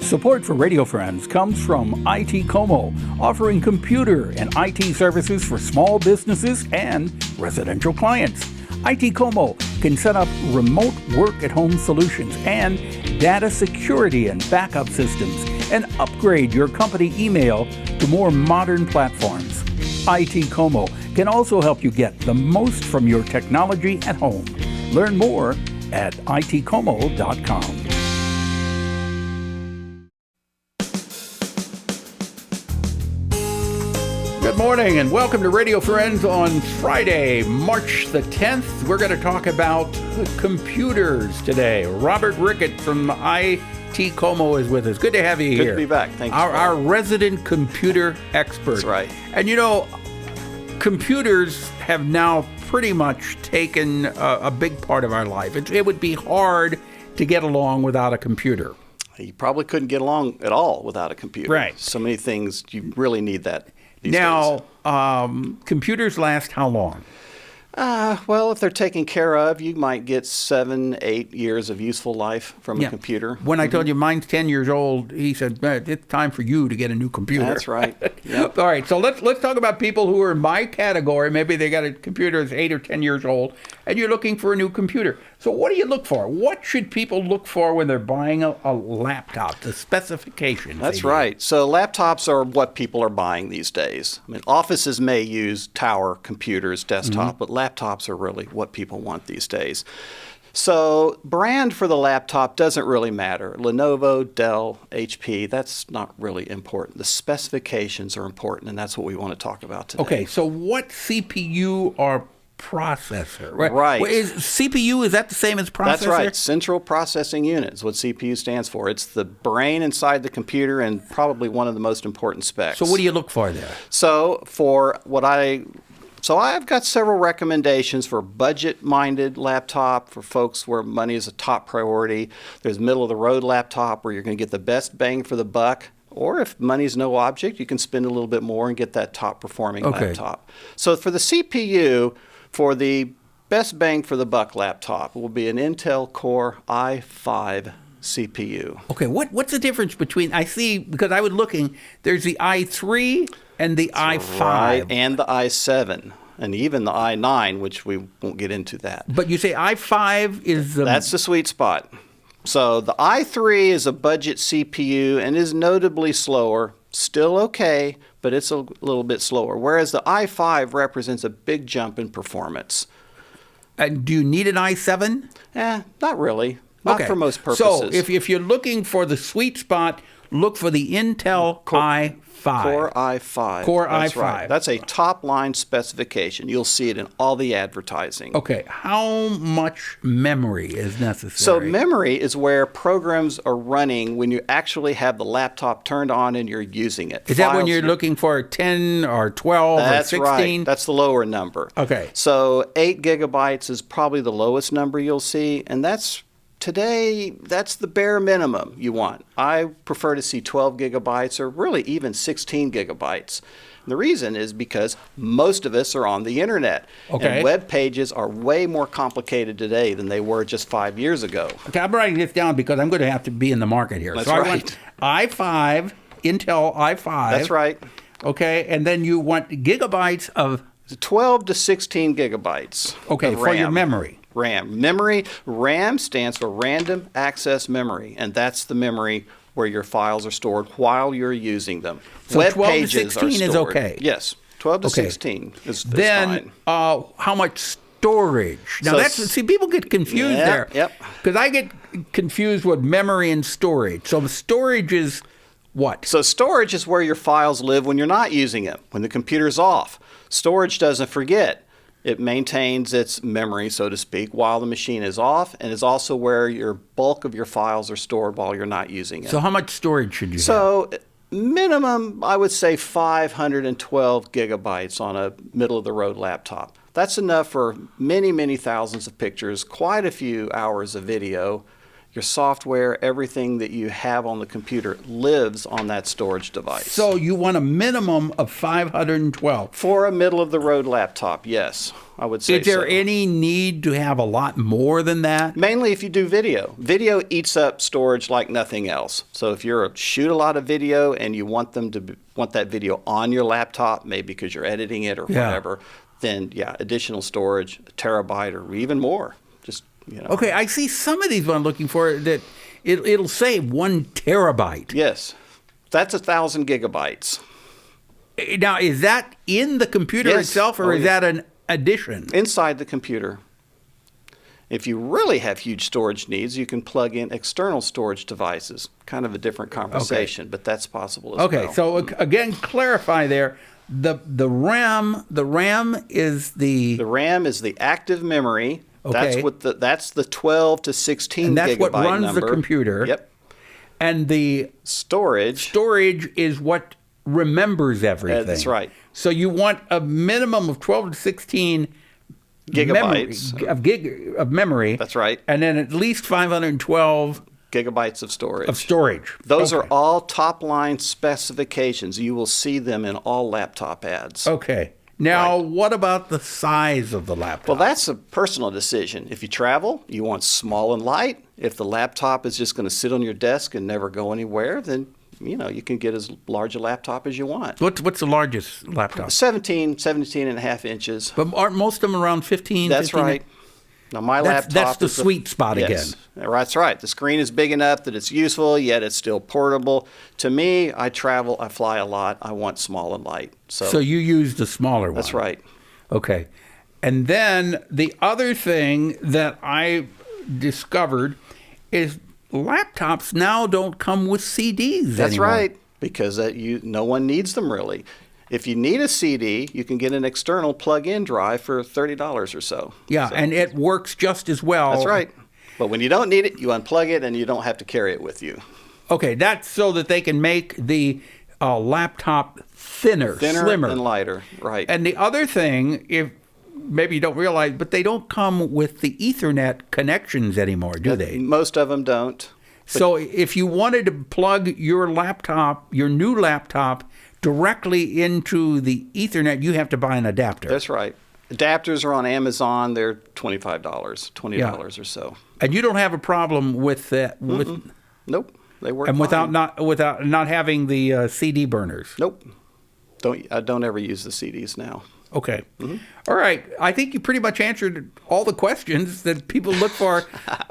Support for Radio Friends comes from ITCOMO, offering computer and IT services for small businesses and residential clients. ITCOMO can set up remote work-at-home solutions and data security and backup systems and upgrade your company email to more modern platforms. ITCOMO can also help you get the most from your technology at home. Learn more at itcomo.com. Good morning and welcome to Radio Friends on Friday, March the 10th. We're going to talk about computers today. Robert Ricketts from ITCOMO is with us. Good to have you here. Good to be back. Thank you. Our resident computer expert. That's right. And you know, computers have now pretty much taken a big part of our life. It would be hard to get along without a computer. You probably couldn't get along at all without a computer. Right. So many things, you really need that these now, days. Computers last how long? Well, if they're taken care of, you might get 7-8 years of useful life from a computer. When I told you mine's 10 years old, he said, it's time for you to get a new computer. That's right. Yep. All right, so let's talk about people who are in my category. Maybe they got a computer that's 8 or 10 years old, and you're looking for a new computer. So what do you look for? What should people look for when they're buying a laptop, the specifications? That's right. So laptops are what people are buying these days. I mean, offices may use tower computers, desktop, but laptops are really what people want these days. So brand for the laptop doesn't really matter. Lenovo, Dell, HP, that's not really important. The specifications are important, and that's what we want to talk about today. Okay, so what CPU or processor? Right. Well, CPU, is that the same as processor? That's right. Central Processing Unit is what CPU stands for. It's the brain inside the computer and probably one of the most important specs. So what do you look for there? So I've got several recommendations for budget-minded laptop, for folks where money is a top priority. There's middle-of-the-road laptop where you're going to get the best bang for the buck. Or if money's no object, you can spend a little bit more and get that top-performing laptop. So for the CPU, for the best bang for the buck laptop, will be an Intel Core i5 CPU. Okay, what's the difference between, I see, because I was looking, there's the i3 and the i5. Right, and the i7, and even the i9, which we won't get into that. But you say i5 is the... That's the sweet spot. So the i3 is a budget CPU and is notably slower, still okay, but it's a little bit slower, whereas the i5 represents a big jump in performance. And do you need an i7? Not really. Not for most purposes. So if you're looking for the sweet spot, look for the Intel i5. Core i5. That's i5. Right. That's a top-line specification. You'll see it in all the advertising. Okay. How much memory is necessary? So memory is where programs are running when you actually have the laptop turned on and you're using it. Is that when you're looking for 10 or 12 or 16? That's right. That's the lower number. Okay. So 8 gigabytes is probably the lowest number you'll see, and today, that's the bare minimum you want. I prefer to see 12 gigabytes or really even 16 gigabytes. And the reason is because most of us are on the internet. Okay. And web pages are way more complicated today than they were just 5 years ago. Okay, I'm writing this down because I'm going to have to be in the market here. That's so right. I want i5, Intel i5. That's right. Okay, and then you want gigabytes of... 12 to 16 gigabytes. Okay, of for RAM. your memory. RAM stands for Random Access Memory, and that's the memory where your files are stored while you're using them. So Web 12 to pages 16 are stored. Is okay? Yes, 12 to 16 is then, fine. How much storage? Now, people get confused there. Yep. Because I get confused with memory and storage. So storage is what? So storage is where your files live when you're not using it, when the computer's off. Storage doesn't forget. It maintains its memory, so to speak, while the machine is off, and is also where your bulk of your files are stored while you're not using it. So how much storage should you have? So minimum, I would say 512 gigabytes on a middle-of-the-road laptop. That's enough for many, many thousands of pictures, quite a few hours of video. your software, everything that you have on the computer lives on that storage device. So you want a minimum of 512. For a middle-of-the-road laptop, yes, I would say Is there so. any need to have a lot more than that? Mainly if you do video. Video eats up storage like nothing else. So if you shoot a lot of video and you want that video on your laptop, maybe because you're editing it or whatever, then yeah, additional storage, a terabyte or even more. Just, you know. Okay, I see some of these I'm looking for that it'll say 1 terabyte. Yes, that's 1,000 gigabytes. Now, is that in the computer Yes. itself, or is that an addition? Inside the computer. If you really have huge storage needs, you can plug in external storage devices. Kind of a different conversation, but that's possible as well. Okay, so again, clarify there. The RAM is The RAM is the active memory. Okay. That's the 12 to 16 and that's gigabyte what runs number. the computer. Yep. And the Storage. is what remembers everything. That's right. So you want a minimum of 12 to 16 Gigabytes. of memory. That's right. And then at least 512 Gigabytes of storage. Those Okay. are all top-line specifications. You will see them in all laptop ads. Okay. Now, Right. what about the size of the laptop? Well, that's a personal decision. If you travel, you want small and light. If the laptop is just going to sit on your desk and never go anywhere, then you can get as large a laptop as you want. What's the largest laptop? 17 and a half inches. But aren't most of them around 15? That's 15? right. Now, my That's laptop the is sweet spot yes, again. That's right. The screen is big enough that it's useful, yet it's still portable. To me, I travel, I fly a lot. I want small and light. So you use the smaller one. That's right. Okay. And then the other thing that I discovered is laptops now don't come with CDs That's anymore. right, because no one needs them really. If you need a CD, you can get an external plug-in drive for $30 or so. Yeah, and it works just as well. That's right. But when you don't need it, you unplug it and you don't have to carry it with you. Okay, that's so that they can make the laptop thinner, slimmer, and lighter. Right. And the other thing, if maybe you don't realize, but they don't come with the Ethernet connections anymore, do they? Most of them don't. So if you wanted to plug your new laptop, directly into the Ethernet, you have to buy an adapter. That's right. Adapters are on Amazon. They're $20 or so. And you don't have a problem with that. Nope. They work And fine. without not having the CD burners. Nope. I don't ever use the CDs now. Okay. All right. I think you pretty much answered all the questions that people look for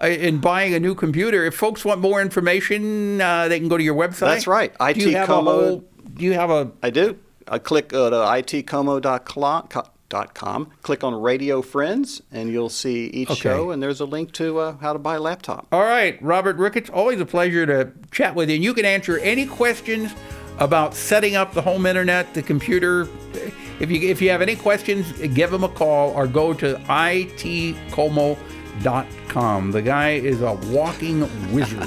in buying a new computer. If folks want more information, they can go to your website. That's right. ITCOMO. Do you have a? I do. I click to itcomo.com, click on Radio Friends, and you'll see each show, and there's a link to how to buy a laptop. All right, Robert Ricketts, always a pleasure to chat with you. And you can answer any questions about setting up the home internet, the computer. If you have any questions, give them a call or go to itcomo.com. The guy is a walking wizard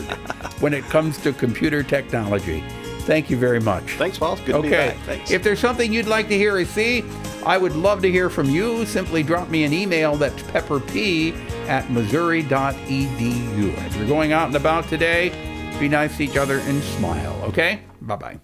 when it comes to computer technology. Thank you very much. Thanks, Walt. Good to be back. Thanks. If there's something you'd like to hear or see, I would love to hear from you. Simply drop me an email. That's pepperp@missouri.edu. As you're going out and about today, be nice to each other and smile, okay? Bye-bye.